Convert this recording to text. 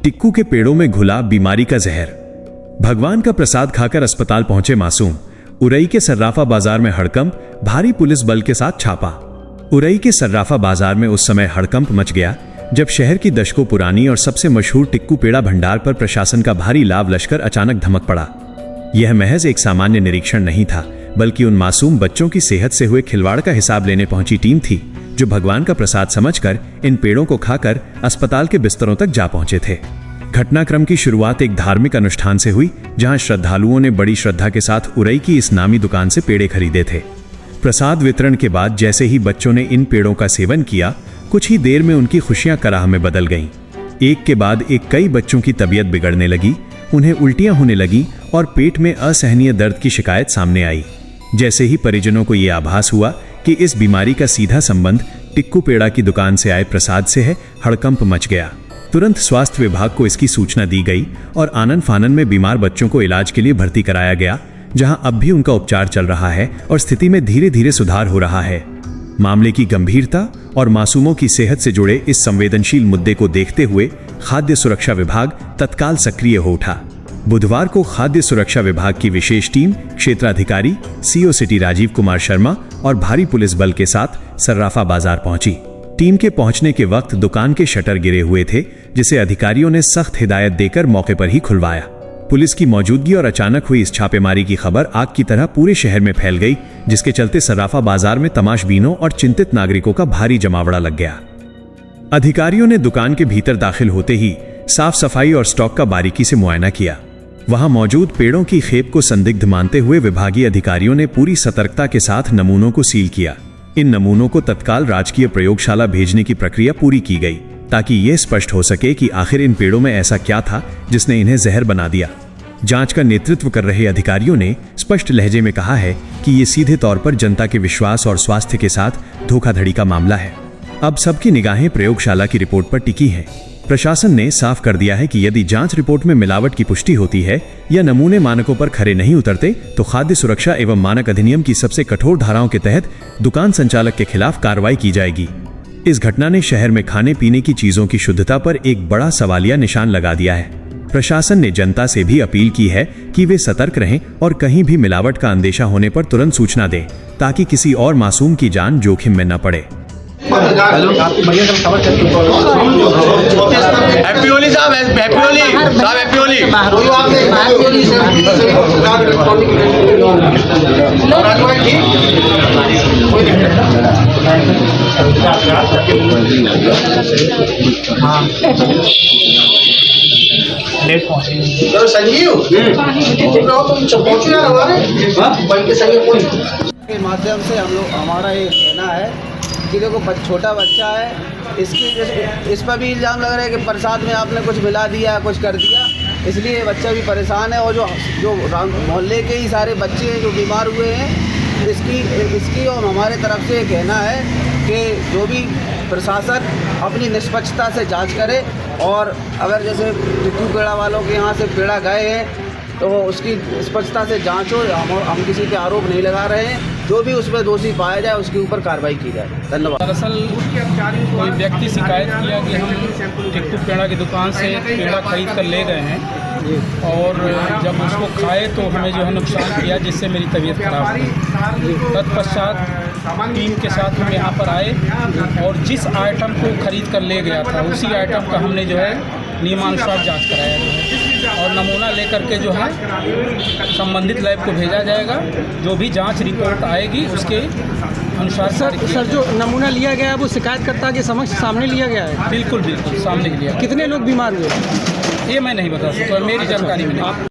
टिक्कू के पेड़ों में घुला बीमारी का जहर। भगवान का प्रसाद खाकर अस्पताल पहुंचे मासूम। उरई के सर्राफा बाजार में हड़कंप, भारी पुलिस बल के साथ छापा। उरई के सर्राफा बाजार में उस समय हड़कंप मच गया जब शहर की दशकों पुरानी और सबसे मशहूर टिक्कू पेड़ा भंडार पर प्रशासन का भारी लाव लश्कर अचानक धमक पड़ा। यह महज एक सामान्य निरीक्षण नहीं था, बल्कि उन मासूम बच्चों की सेहत से हुए खिलवाड़ का हिसाब लेने पहुंची टीम थी, जो भगवान का प्रसाद समझकर इन पेड़ों को खाकर अस्पताल के बिस्तरों तक जा पहुंचे थे। घटनाक्रम की शुरुआत एक धार्मिक अनुष्ठान से हुई, जहां श्रद्धालुओं ने बड़ी श्रद्धा के साथ उरई की इस नामी दुकान से पेड़े खरीदे थे। प्रसाद वितरण के बाद जैसे ही बच्चों ने इन पेड़ों का सेवन किया, कुछ ही देर में उनकी खुशियां कराह में बदल गईं। एक के बाद एक कई बच्चों की तबीयत बिगड़ने लगी, उन्हें उल्टियां होने लगी और पेट में असहनीय दर्द की शिकायत सामने आई। जैसे ही परिजनों को यह आभास हुआ कि इस बीमारी का सीधा संबंध टिक्कू पेड़ा की दुकान से आए प्रसाद से है, हड़कंप मच गया। तुरंत स्वास्थ्य विभाग को इसकी सूचना दी गई और आनन फानन में बीमार बच्चों को इलाज के लिए भर्ती कराया गया, जहां अब भी उनका उपचार चल रहा है और स्थिति में धीरे धीरे सुधार हो रहा है। मामले की गंभीरता और मासूमों की सेहत से जुड़े इस संवेदनशील मुद्दे को देखते हुए खाद्य सुरक्षा विभाग तत्काल सक्रिय हो उठा। बुधवार को खाद्य सुरक्षा विभाग की विशेष टीम क्षेत्राधिकारी सीओ सिटी राजीव कुमार शर्मा और भारी पुलिस बल के साथ सर्राफा बाजार पहुंची। टीम के पहुंचने के वक्त दुकान के शटर गिरे हुए थे, जिसे अधिकारियों ने सख्त हिदायत देकर मौके पर ही खुलवाया। पुलिस की मौजूदगी और अचानक हुई इस छापेमारी की खबर आग की तरह पूरे शहर में फैल गई, जिसके चलते सर्राफा बाजार में तमाशबीनों और चिंतित नागरिकों का भारी जमावड़ा लग गया। अधिकारियों ने दुकान के भीतर दाखिल होते ही साफ सफाई और स्टॉक का बारीकी से मुआयना किया। वहां मौजूद पेड़ों की खेप को संदिग्ध मानते हुए विभागीय अधिकारियों ने पूरी सतर्कता के साथ नमूनों को सील किया। इन नमूनों को तत्काल राजकीय प्रयोगशाला भेजने की प्रक्रिया पूरी की गई, ताकि यह स्पष्ट हो सके कि आखिर इन पेड़ों में ऐसा क्या था जिसने इन्हें जहर बना दिया। जांच का नेतृत्व कर रहे अधिकारियों ने स्पष्ट लहजे में कहा है कि ये सीधे तौर पर जनता के विश्वास और स्वास्थ्य के साथ धोखाधड़ी का मामला है। अब सबकी निगाहें प्रयोगशाला की रिपोर्ट पर टिकी हैं। प्रशासन ने साफ कर दिया है कि यदि जांच रिपोर्ट में मिलावट की पुष्टि होती है या नमूने मानकों पर खरे नहीं उतरते, तो खाद्य सुरक्षा एवं मानक अधिनियम की सबसे कठोर धाराओं के तहत दुकान संचालक के खिलाफ कार्रवाई की जाएगी। इस घटना ने शहर में खाने पीने की चीजों की शुद्धता पर एक बड़ा सवालिया निशान लगा दिया है। प्रशासन ने जनता से भी अपील की है कि वे सतर्क रहें और कहीं भी मिलावट का अंदेशा होने पर तुरंत सूचना दें, ताकि किसी और मासूम की जान जोखिम में न पड़े। हैप्पी होली साहब, हैप्पी होली साहब, हैप्पी होली। संजीव के माध्यम से हमारा ये कहना है कि देखो छोटा बच्चा है, इस पर भी इल्ज़ाम लग रहा है कि प्रसाद में आपने कुछ मिला दिया, कुछ कर दिया, इसलिए बच्चा भी परेशान है। और जो मोहल्ले के ही सारे बच्चे हैं जो बीमार हुए हैं, इसकी और हमारे तरफ से कहना है कि जो भी प्रशासन अपनी निष्पक्षता से जांच करे, और अगर जैसे टिक्कू पेड़ा वालों के यहाँ से पेड़ा गए हैं तो उसकी स्पष्टता से जांच हो। हम किसी पे आरोप नहीं लगा रहे हैं, जो भी उसमें दोषी पाया जाए उसके ऊपर कार्रवाई की जाए। धन्यवाद। दरअसल कोई व्यक्ति शिकायत किया कि हम टिक्कू पेड़ा की दुकान से पेड़ा खरीद कर ले गए हैं और जब उसको खाए तो हमें जो है नुकसान किया, जिससे मेरी तबीयत खराब हुई। तत्पश्चात टीम के साथ हम यहाँ पर आए और जिस आइटम को खरीद कर ले गया था उसी आइटम का हमने जो है नियमानुसार जांच कराया है और नमूना लेकर के जो है संबंधित लैब को भेजा जाएगा। जो भी जांच रिपोर्ट आएगी उसके अनुसार। सर जो नमूना लिया गया है वो शिकायतकर्ता के समक्ष सामने लिया गया है? बिल्कुल सामने लिया। कितने लोग बीमार हुए? ये मैं नहीं बता सकता, मेरी जानकारी में नहीं।